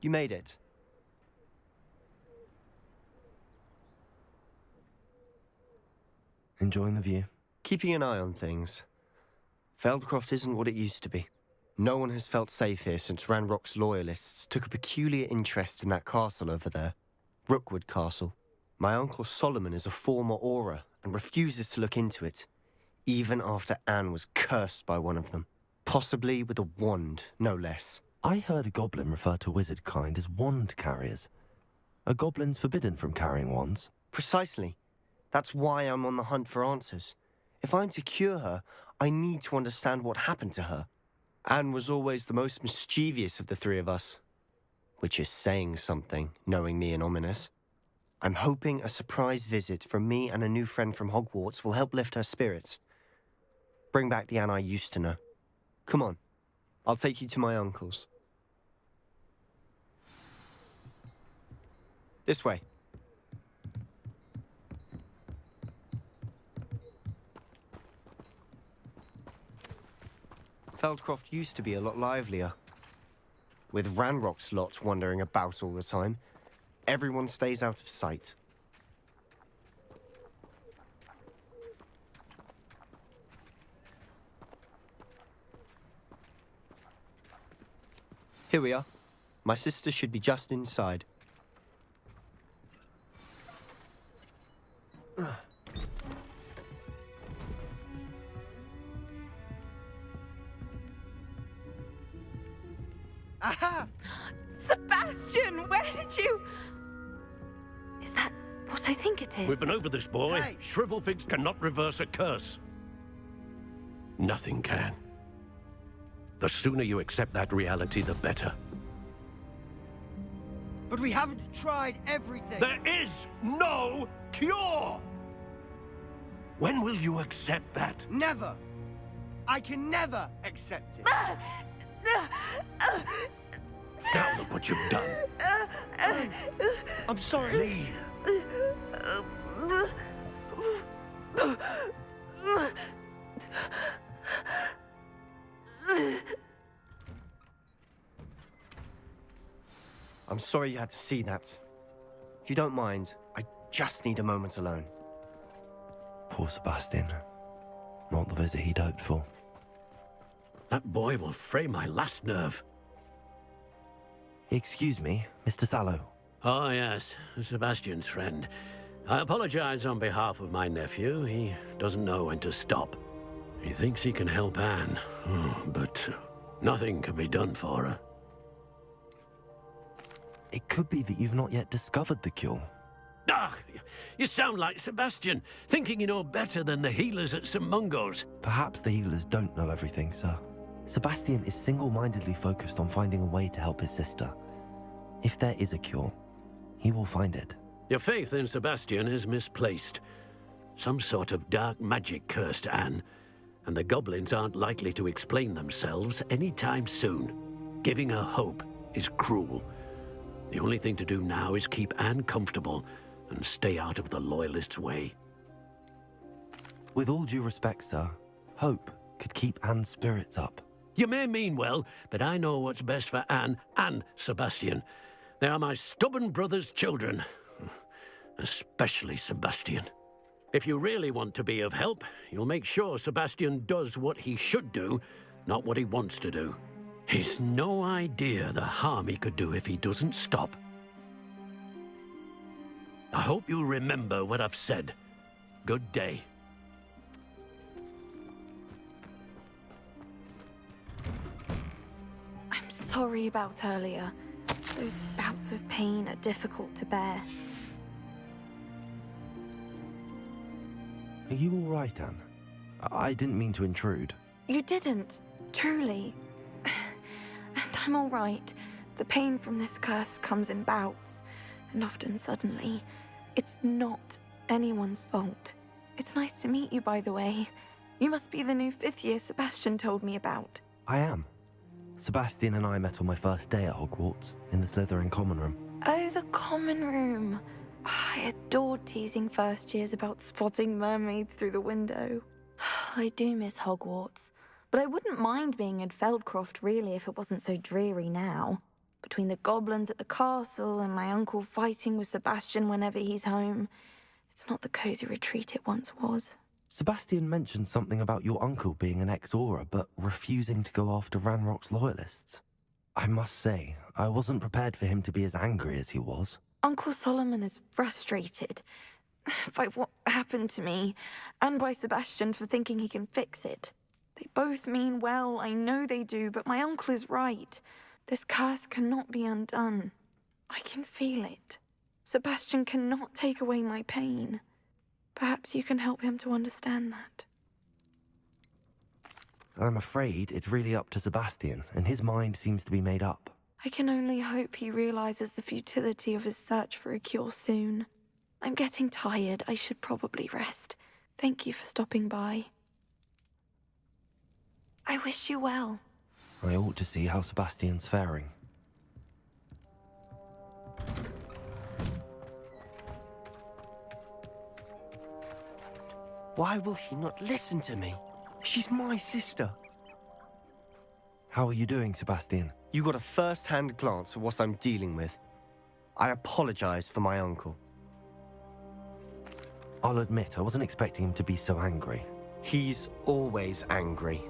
You made it. Enjoying the view? Keeping an eye on things. Feldcroft isn't what it used to be. No one has felt safe here since Ranrock's loyalists took a peculiar interest in that castle over there. Rookwood Castle. My uncle Solomon is a former Auror and refuses to look into it, even after Anne was cursed by one of them. Possibly with a wand, no less. I heard a goblin refer to wizard kind as wand carriers. Are goblins forbidden from carrying wands? Precisely. That's why I'm on the hunt for answers. If I'm to cure her, I need to understand what happened to her. Anne was always the most mischievous of the three of us. Which is saying something, knowing me and Ominous. I'm hoping a surprise visit from me and a new friend from Hogwarts will help lift her spirits. Bring back the Anne I used to know. Come on, I'll take you to my uncle's. This way. Feldcroft used to be a lot livelier. With Ranrock's lot wandering about all the time, everyone stays out of sight. Here we are. My sister should be just inside. Aha! Sebastian, where did you... Is that what I think it is? We've been over this, boy. Hey. Shrivelfigs cannot reverse a curse. Nothing can. The sooner you accept that reality, the better. But we haven't tried everything. There is no cure! When will you accept that? Never. I can never accept it. Now look what you've done. I'm sorry. Leave. I'm sorry you had to see that. If you don't mind, I just need a moment alone. Poor Sebastian. Not the visit he'd hoped for. That boy will fray my last nerve. Excuse me, Mr. Sallow. Oh, yes, Sebastian's friend. I apologize on behalf of my nephew. He doesn't know when to stop. He thinks he can help Anne, but nothing can be done for her. It could be that you've not yet discovered the cure. Ah, you sound like Sebastian, thinking you know better than the healers at St. Mungo's. Perhaps the healers don't know everything, sir. Sebastian is single-mindedly focused on finding a way to help his sister. If there is a cure, he will find it. Your faith in Sebastian is misplaced. Some sort of dark magic cursed Anne, and the goblins aren't likely to explain themselves anytime soon. Giving her hope is cruel. The only thing to do now is keep Anne comfortable and stay out of the Loyalists' way. With all due respect, sir, hope could keep Anne's spirits up. You may mean well, but I know what's best for Anne and Sebastian. They are my stubborn brother's children. Especially Sebastian. If you really want to be of help, you'll make sure Sebastian does what he should do, not what he wants to do. He's no idea the harm he could do if he doesn't stop. I hope you remember what I've said. Good day. I'm sorry about earlier. Those bouts of pain are difficult to bear. Are you all right, Anne? I didn't mean to intrude. You didn't, truly. And I'm all right. The pain from this curse comes in bouts, and often suddenly. It's not anyone's fault. It's nice to meet you, by the way. You must be the new 5th year Sebastian told me about. I am. Sebastian and I met on my first day at Hogwarts, in the Slytherin common room. Oh, the common room. I adored teasing first years about spotting mermaids through the window. I do miss Hogwarts, but I wouldn't mind being in Feldcroft really if it wasn't so dreary now. Between the goblins at the castle and my uncle fighting with Sebastian whenever he's home, it's not the cozy retreat it once was. Sebastian mentioned something about your uncle being an ex-Auror, but refusing to go after Ranrock's loyalists. I must say, I wasn't prepared for him to be as angry as he was. Uncle Solomon is frustrated by what happened to me, and by Sebastian for thinking he can fix it. They both mean well, I know they do, but my uncle is right. This curse cannot be undone. I can feel it. Sebastian cannot take away my pain. Perhaps you can help him to understand that. I'm afraid it's really up to Sebastian, and his mind seems to be made up. I can only hope he realizes the futility of his search for a cure soon. I'm getting tired. I should probably rest. Thank you for stopping by. I wish you well. I ought to see how Sebastian's faring. Why will he not listen to me? She's my sister. How are you doing, Sebastian? You got a first-hand glance at what I'm dealing with. I apologize for my uncle. I'll admit, I wasn't expecting him to be so angry. He's always angry.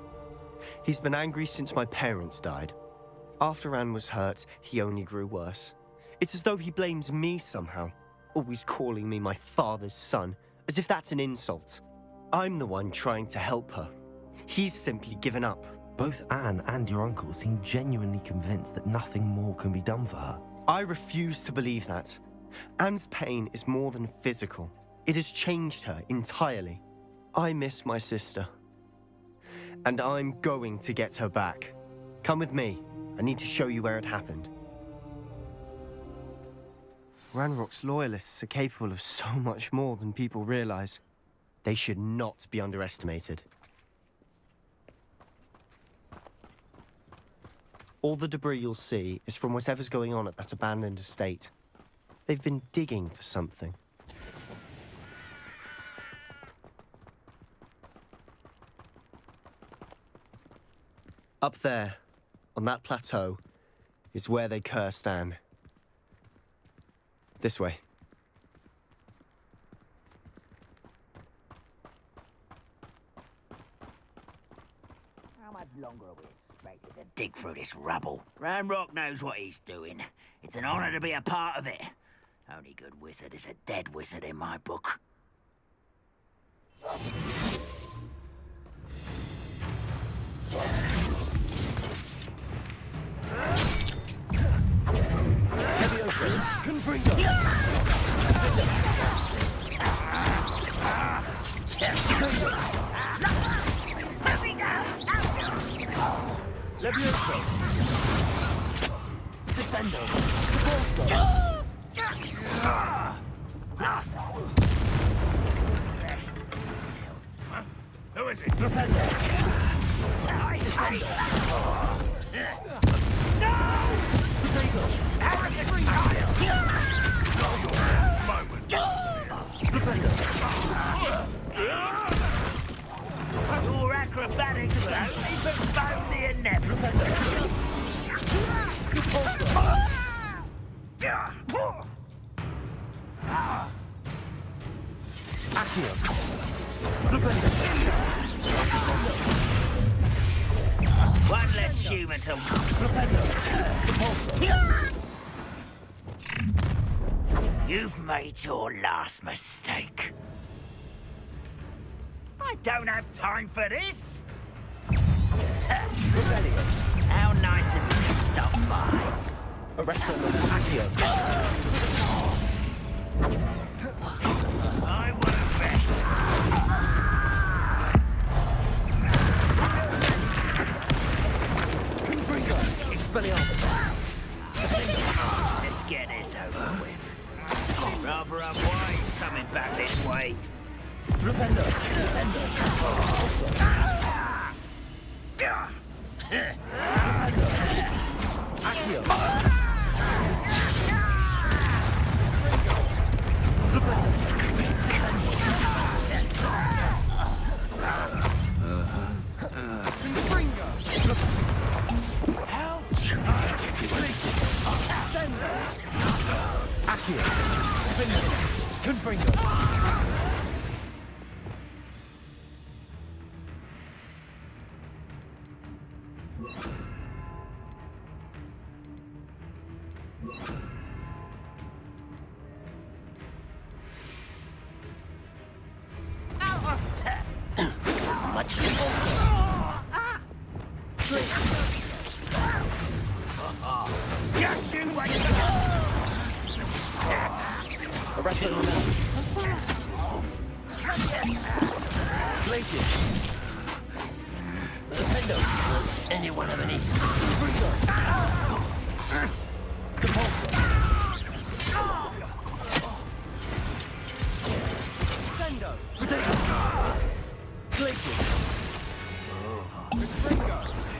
He's been angry since my parents died. After Anne was hurt, he only grew worse. It's as though he blames me somehow, always calling me my father's son, as if that's an insult. I'm the one trying to help her. He's simply given up. Both Anne and your uncle seem genuinely convinced that nothing more can be done for her. I refuse to believe that. Anne's pain is more than physical. It has changed her entirely. I miss my sister. And I'm going to get her back. Come with me. I need to show you where it happened. Ranrock's loyalists are capable of so much more than people realize. They should not be underestimated. All the debris you'll see is from whatever's going on at that abandoned estate. They've been digging for something. Up there, on that plateau, is where they cursed Anne. This way. How much longer are we expected to dig through this rubble? Ranrock knows what he's doing. It's an honor to be a part of it. Only good wizard is a dead wizard in my book. Levioso. Descendo. Who is it? Your acrobatics only postpone the inevitable. One less human to... You've made your last mistake. I don't have time for this. How nice of you to stop by. I want to rest. Let's get this over with. Rather unwise coming back this way. here. Confringo. Much Yes, you wait! Arrest them now. Glacius. Defendo. Anyone of any? Sendo. Potato. Glacius. Confringo.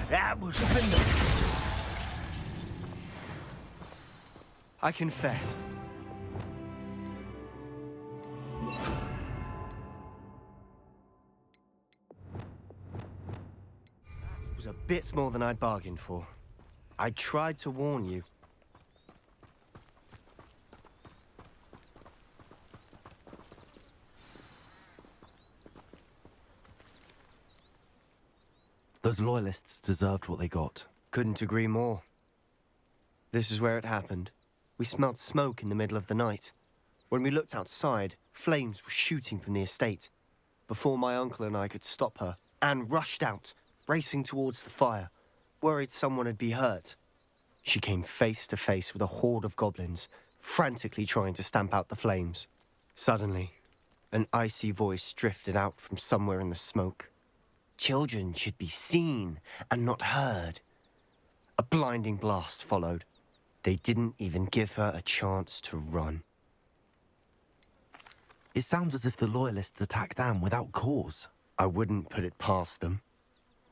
That was I confess. That was a bit more than I'd bargained for. I tried to warn you. Those loyalists deserved what they got. Couldn't agree more. This is where it happened. We smelled smoke in the middle of the night. When we looked outside, flames were shooting from the estate. Before my uncle and I could stop her, Anne rushed out, racing towards the fire, worried someone had been hurt. She came face to face with a horde of goblins, frantically trying to stamp out the flames. Suddenly, an icy voice drifted out from somewhere in the smoke. Children should be seen and not heard. A blinding blast followed. They didn't even give her a chance to run. It sounds as if the loyalists attacked Anne without cause. I wouldn't put it past them,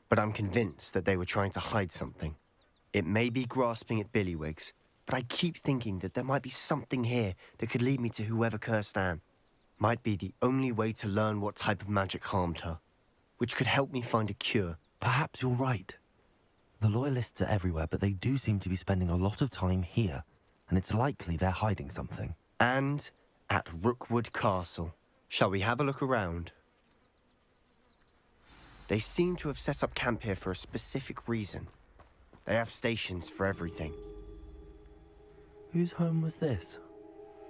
but I'm convinced that they were trying to hide something. It may be grasping at Billywigs, but I keep thinking that there might be something here that could lead me to whoever cursed Anne. Might be the only way to learn what type of magic harmed her, which could help me find a cure. Perhaps you're right. The loyalists are everywhere, but they do seem to be spending a lot of time here, and it's likely they're hiding something. And at Rookwood Castle. Shall we have a look around? They seem to have set up camp here for a specific reason. They have stations for everything. Whose home was this?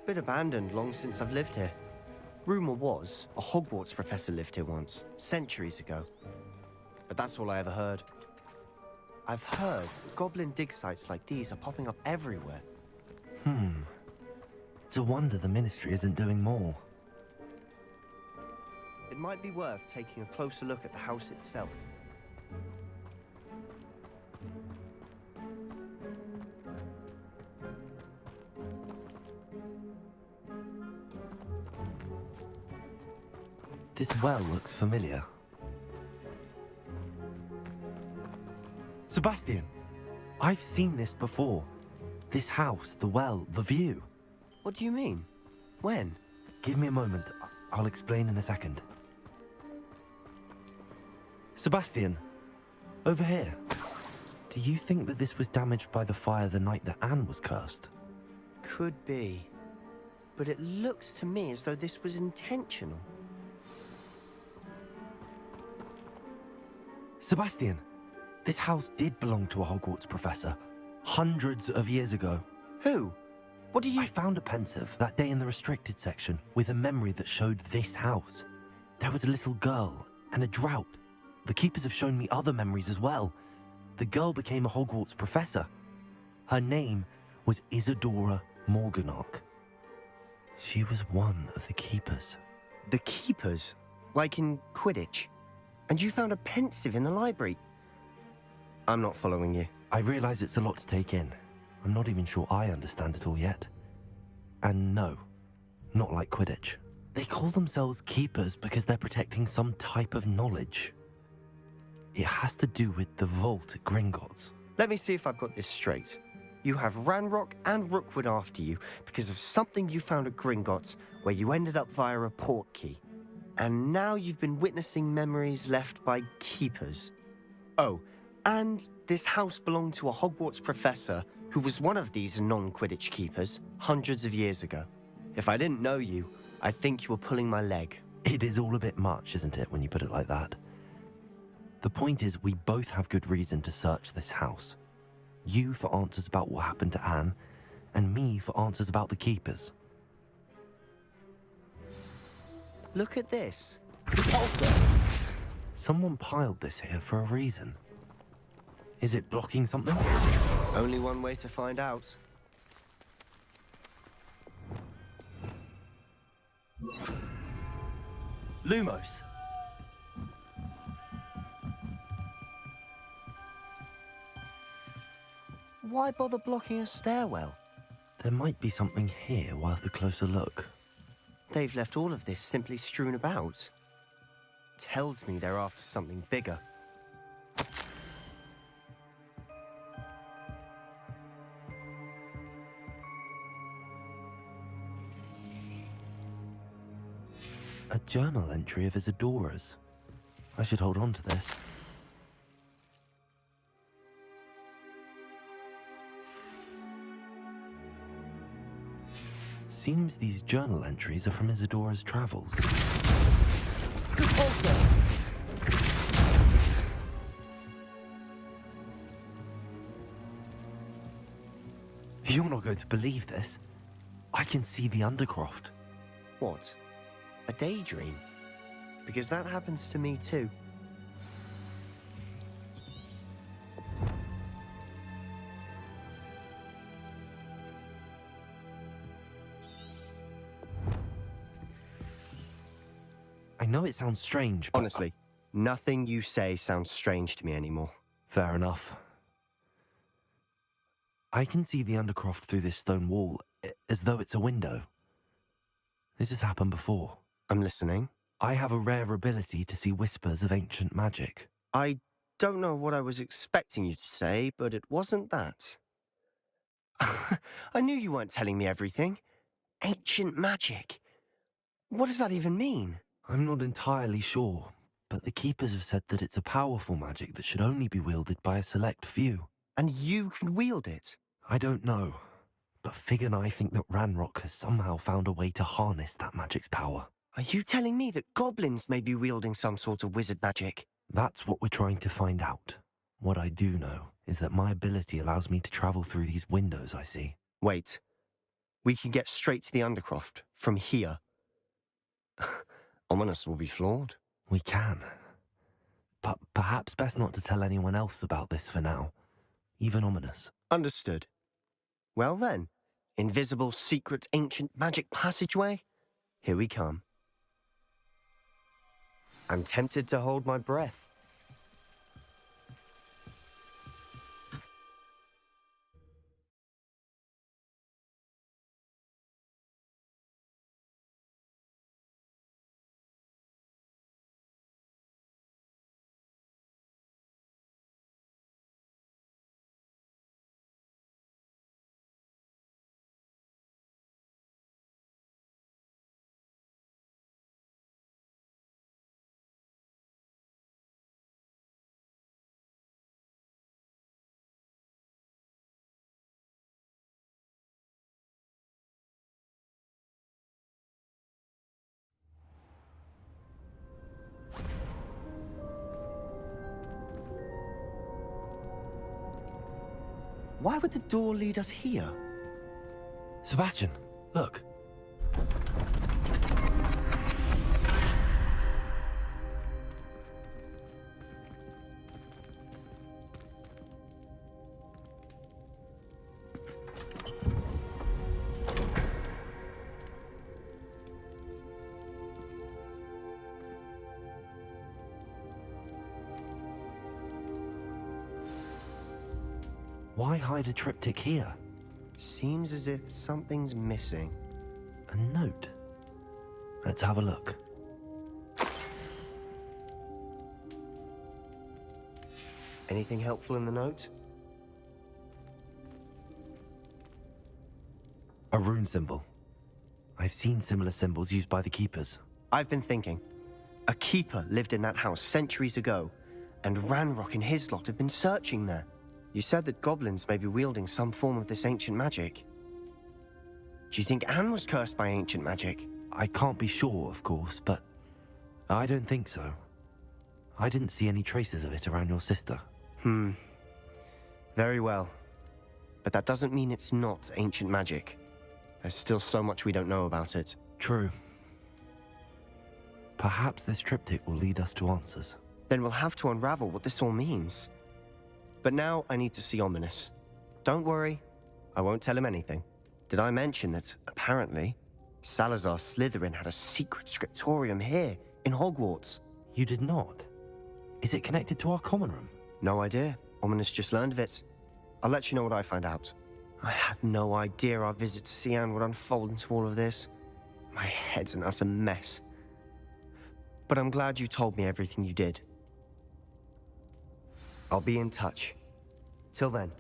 Been abandoned long since I've lived here. Rumour was, a Hogwarts professor lived here once, centuries ago. But that's all I ever heard. I've heard goblin dig sites like these are popping up everywhere. It's a wonder the Ministry isn't doing more. It might be worth taking a closer look at the house itself. This well looks familiar. Sebastian! I've seen this before. This house, the well, the view. What do you mean? When? Give me a moment. I'll explain in a second. Sebastian, over here. Do you think that this was damaged by the fire the night that Anne was cursed? Could be. But it looks to me as though this was intentional. Sebastian, this house did belong to a Hogwarts professor, hundreds of years ago. Who? What do you... I found a pensive that day in the restricted section with a memory that showed this house. There was a little girl and a drought. The keepers have shown me other memories as well. The girl became a Hogwarts professor. Her name was Isadora Morganach. She was one of the keepers. The keepers? Like in Quidditch? And you found a pensive in the library? I'm not following you. I realize it's a lot to take in. I'm not even sure I understand it all yet. And no, not like Quidditch. They call themselves keepers because they're protecting some type of knowledge. It has to do with the vault at Gringotts. Let me see if I've got this straight. You have Ranrock and Rookwood after you because of something you found at Gringotts where you ended up via a port key. And now you've been witnessing memories left by keepers. Oh, and this house belonged to a Hogwarts professor who was one of these non-Quidditch keepers. hundreds of years ago. If I didn't know you, I'd think you were pulling my leg. It is all a bit much, isn't it, when you put it like that? The point is, we both have good reason to search this house. You for answers about what happened to Anne, and me for answers about the keepers. Look at this. Someone piled this here for a reason. Is it blocking something? Only one way to find out. Lumos! Why bother blocking a stairwell? There might be something here worth a closer look. They've left all of this simply strewn about. Tells me they're after something bigger. A journal entry of Isadora's. I should hold on to this. Seems these journal entries are from Isadora's travels. You're not going to believe this. I can see the Undercroft. What? A daydream? Because that happens to me too. I know it sounds strange, but... Honestly, nothing you say sounds strange to me anymore. Fair enough. I can see the Undercroft through this stone wall, as though it's a window. This has happened before. I'm listening. I have a rare ability to see whispers of ancient magic. I don't know what I was expecting you to say, but it wasn't that. I knew you weren't telling me everything. Ancient magic. What does that even mean? I'm not entirely sure, but the Keepers have said that it's a powerful magic that should only be wielded by a select few. And you can wield it? I don't know, but Fig and I think that Ranrock has somehow found a way to harness that magic's power. Are you telling me that goblins may be wielding some sort of wizard magic? That's what we're trying to find out. What I do know is that my ability allows me to travel through these windows I see. Wait. We can get straight to the Undercroft from here. Ominous will be flawed. We can. But perhaps best not to tell anyone else about this for now. Even Ominous. Understood. Well then, invisible, secret, ancient magic passageway? Here we come. I'm tempted to hold my breath. Why would the door lead us here? Sebastian, look. Why hide a triptych here? Seems as if something's missing. A note. Let's have a look. Anything helpful in the note? A rune symbol. I've seen similar symbols used by the Keepers. I've been thinking. A keeper lived in that house centuries ago, and Ranrock and his lot have been searching there. You said that goblins may be wielding some form of this ancient magic. Do you think Anne was cursed by ancient magic? I can't be sure, of course, but I don't think so. I didn't see any traces of it around your sister. Very well. But that doesn't mean it's not ancient magic. There's still so much we don't know about it. True. Perhaps this triptych will lead us to answers. Then we'll have to unravel what this all means. But now I need to see Ominous. Don't worry, I won't tell him anything. Did I mention that, apparently, Salazar Slytherin had a secret scriptorium here, in Hogwarts? You did not? Is it connected to our common room? No idea. Ominous just learned of it. I'll let you know what I find out. I had no idea our visit to see Anne would unfold into all of this. My head's an utter mess. But I'm glad you told me everything you did. I'll be in touch. Till then.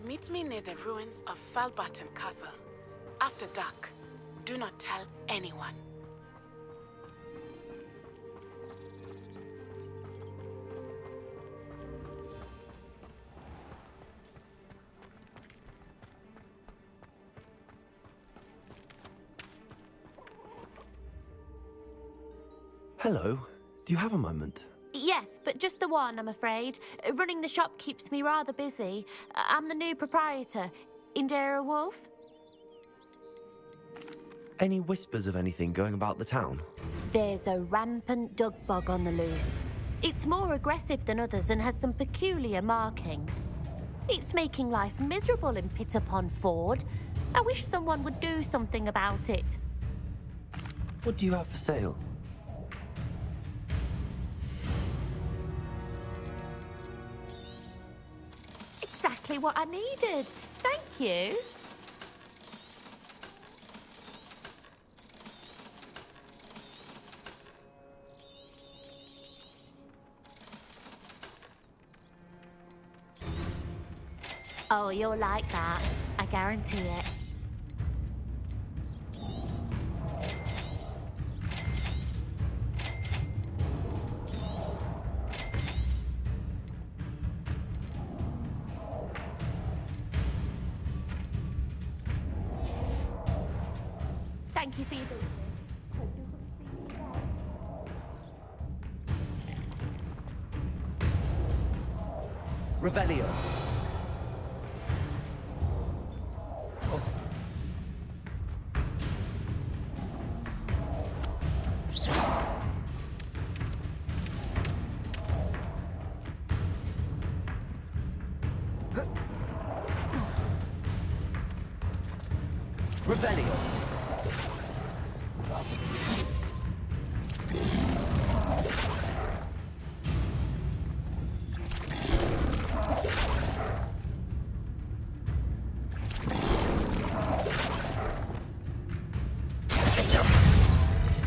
Meet me near the ruins of Falbaton Castle. After dark. Do not tell anyone. Hello. Do you have a moment? Yes, but just the one, I'm afraid. Running the shop keeps me rather busy. I'm the new proprietor, Indira Wolf. Any whispers of anything going about the town? There's a rampant dug bug on the loose. It's more aggressive than others and has some peculiar markings. It's making life miserable in Pitterpond Ford. I wish someone would do something about it. What do you have for sale? Exactly what I needed. Thank you. Oh, you'll like that. I guarantee it. Thank you for your business. Hope you come see me again. Revelio. Revelio.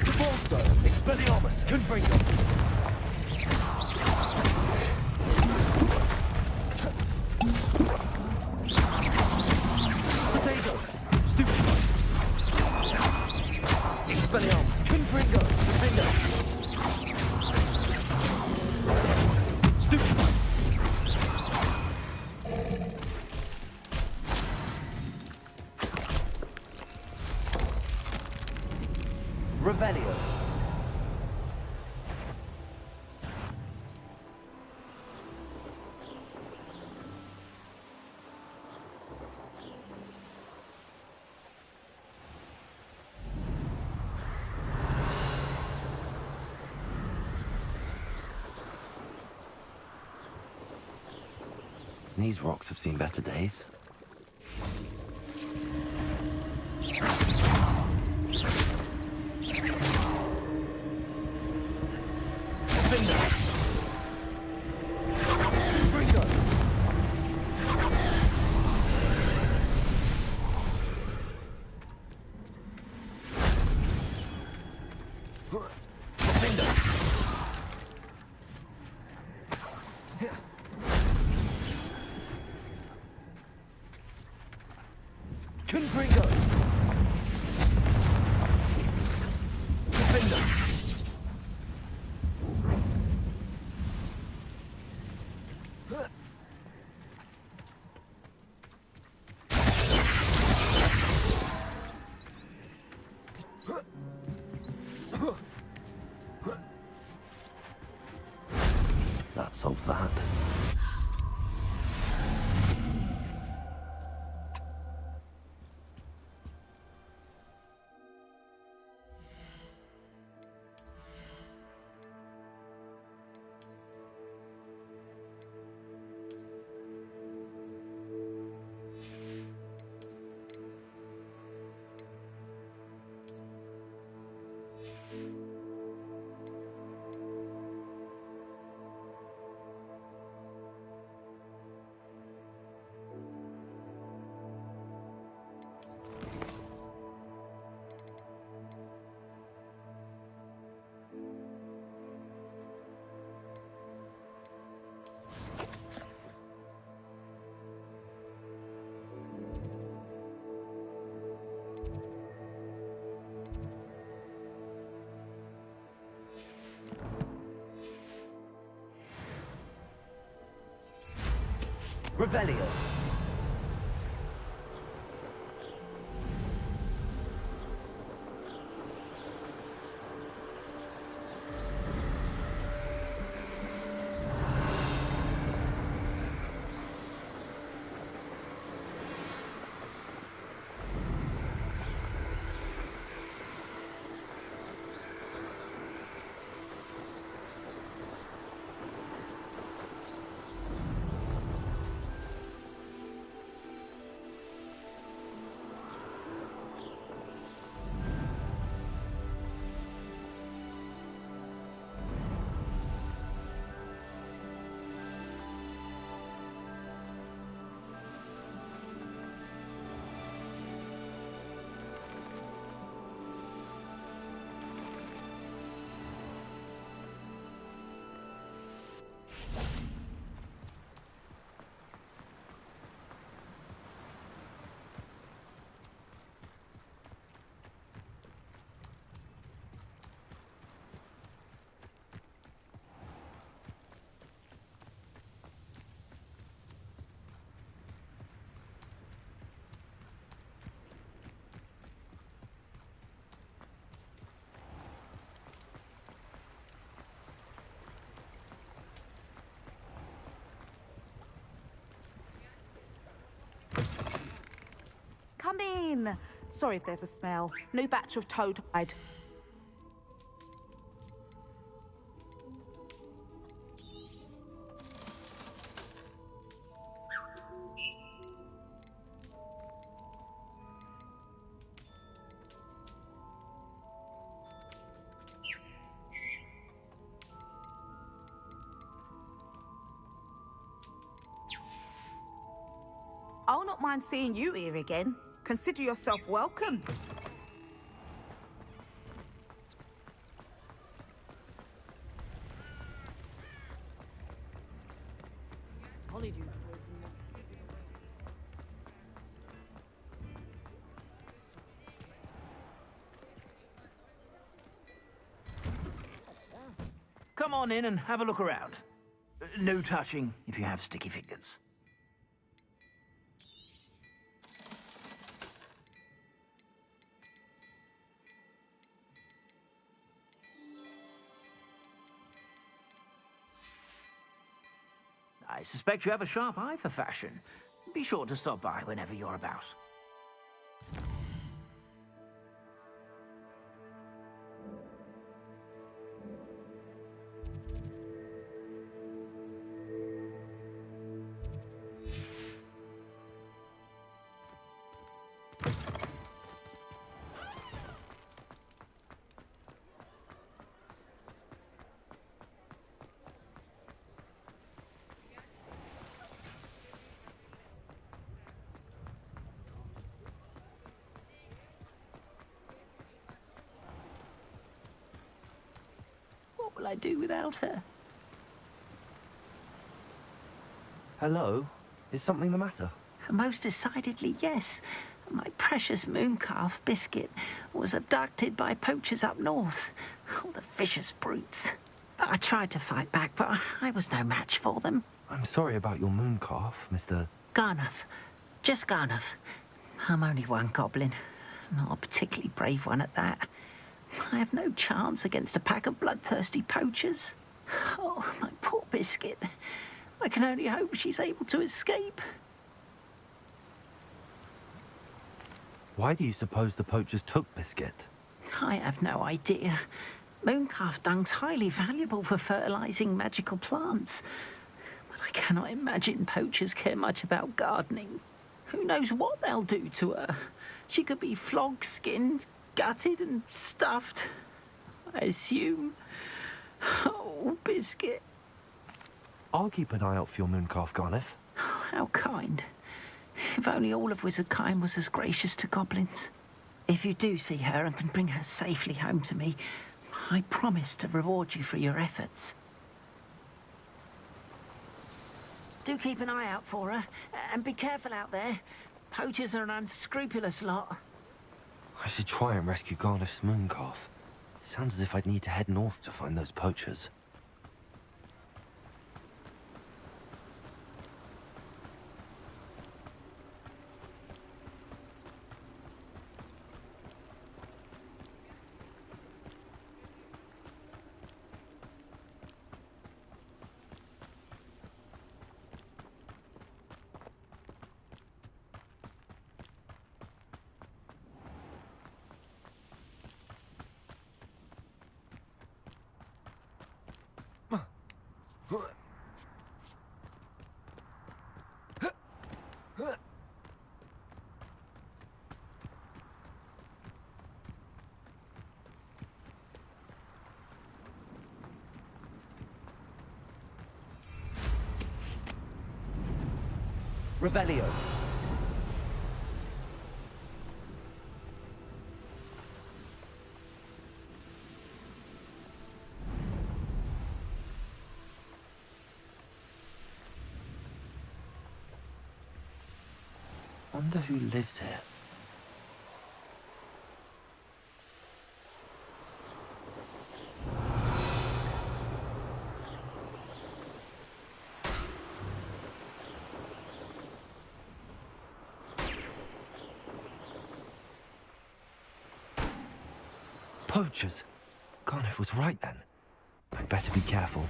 Repulso. Expelliarmus. Confringo. Potato. Stupid. These rocks have seen better days. That solves that. Revelio. Come in. Sorry if there's a smell. New batch of toad hide. I'll not mind seeing you here again. Consider yourself welcome. Come on in and have a look around. No touching if you have sticky fingers. I suspect you have a sharp eye for fashion. Be sure to stop by whenever you're about. What will I do without her? Hello? Is something the matter? Most decidedly, yes. My precious mooncalf, Biscuit, was abducted by poachers up north. Oh, the vicious brutes. I tried to fight back, but I was no match for them. I'm sorry about your mooncalf, Mr. Garnuff. Just Garnuff. I'm only one goblin. Not a particularly brave one at that. I have no chance against a pack of bloodthirsty poachers. Oh, my poor Biscuit. I can only hope she's able to escape. Why do you suppose the poachers took Biscuit? I have no idea. Mooncalf dung's highly valuable for fertilizing magical plants. But I cannot imagine poachers care much about gardening. Who knows what they'll do to her? She could be flogged, skinned, gutted and stuffed. I assume. Oh, Biscuit. I'll keep an eye out for your mooncalf, Garniff. How kind. If only all of Wizardkind was as gracious to goblins. If you do see her and can bring her safely home to me, I promise to reward you for your efforts. Do keep an eye out for her, and be careful out there. Poachers are an unscrupulous lot. I should try and rescue Garniff's mooncalf. Sounds as if I'd need to head north to find those poachers. Revelio. Wonder who lives here. Poachers. Garniff was right then. I'd better be careful.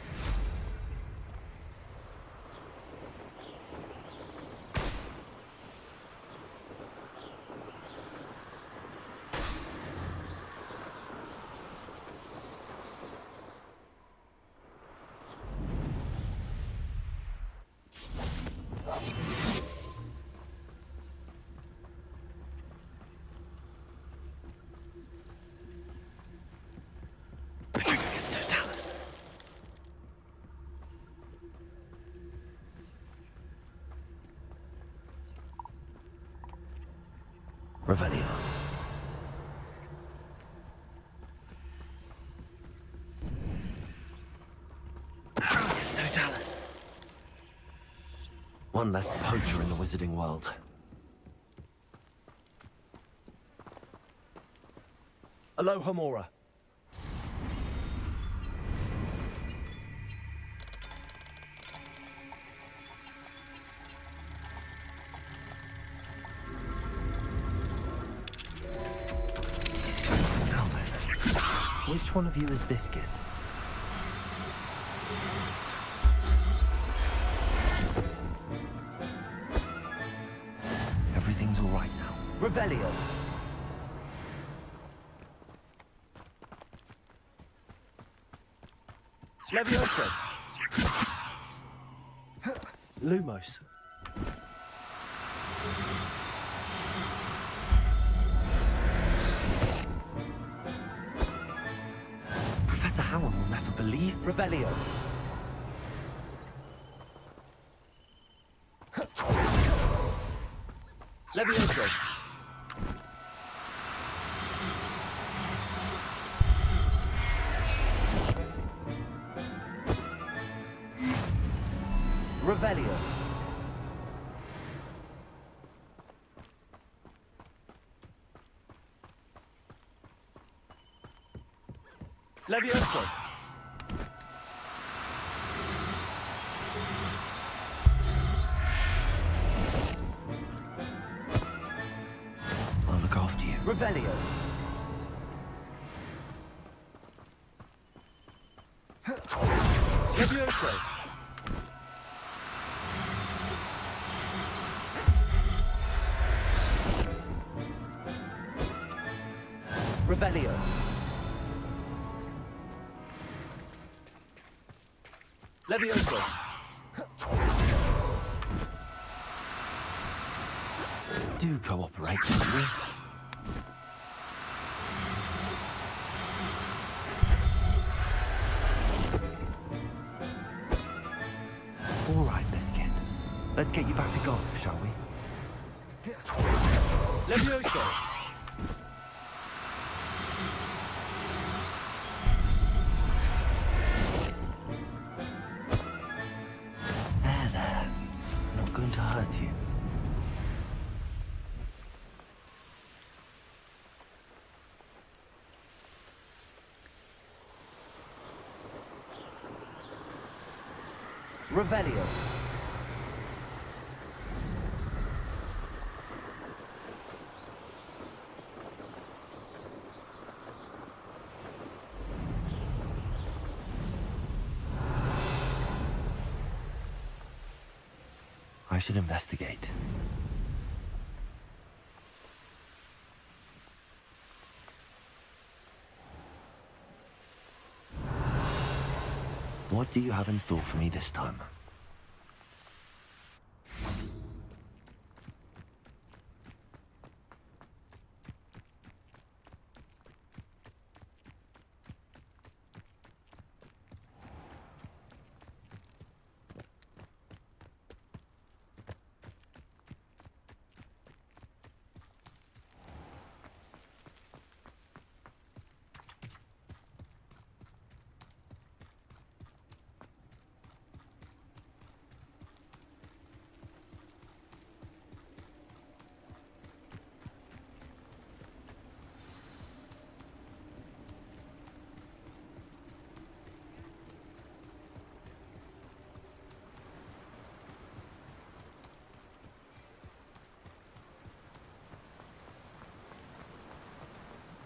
Revelio. Totalis. One less poacher in the wizarding world. Aloha Mora. Which one of you is Biscuit? Everything's all right now. Revelio. Levioso. Lumos. Professor Howard will never believe. Revelio. Levioso. Revelio. Levioso. I'll look after you. Revelio. Levioso. Revelio. Levioso. Do cooperate, will you? All right, Biscuit. Let's get you back to golf, shall we? Levioso. There. Not going to hurt you. Revelio. I should investigate. What do you have in store for me this time?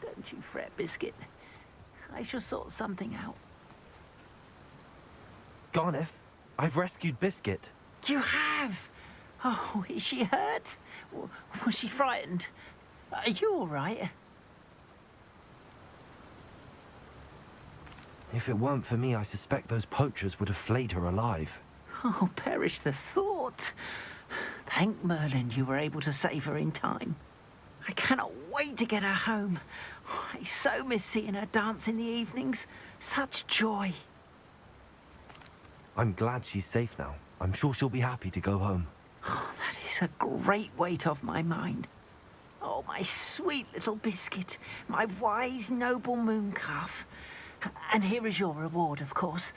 Don't you fret, Biscuit. I shall sort something out. Garneth, I've rescued Biscuit. You have? Oh, is she hurt? Was she frightened? Are you all right? If it weren't for me, I suspect those poachers would have flayed her alive. Oh, perish the thought. Thank Merlin you were able to save her in time. I cannot wait to get her home. I so miss seeing her dance in the evenings. Such joy. I'm glad she's safe now. I'm sure she'll be happy to go home. Oh, that is a great weight off my mind. Oh, my sweet little Biscuit, my wise, noble mooncalf. And here is your reward, of course.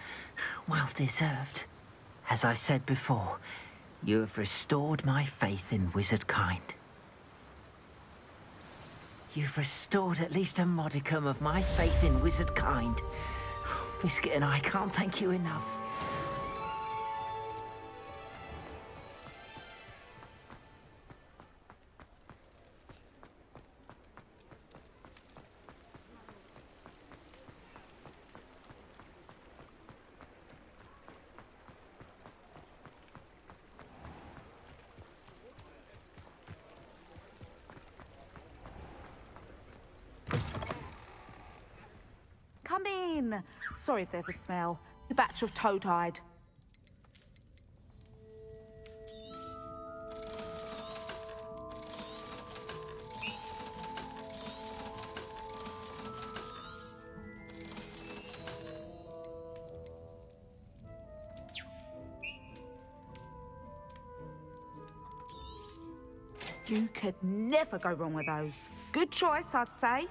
Well deserved. As I said before, you have restored my faith in wizard kind. You've restored at least a modicum of my faith in wizard kind. Biscuit and I can't thank you enough. Come in. Sorry if there's a smell. A batch of toad-hide. You could never go wrong with those. Good choice, I'd say.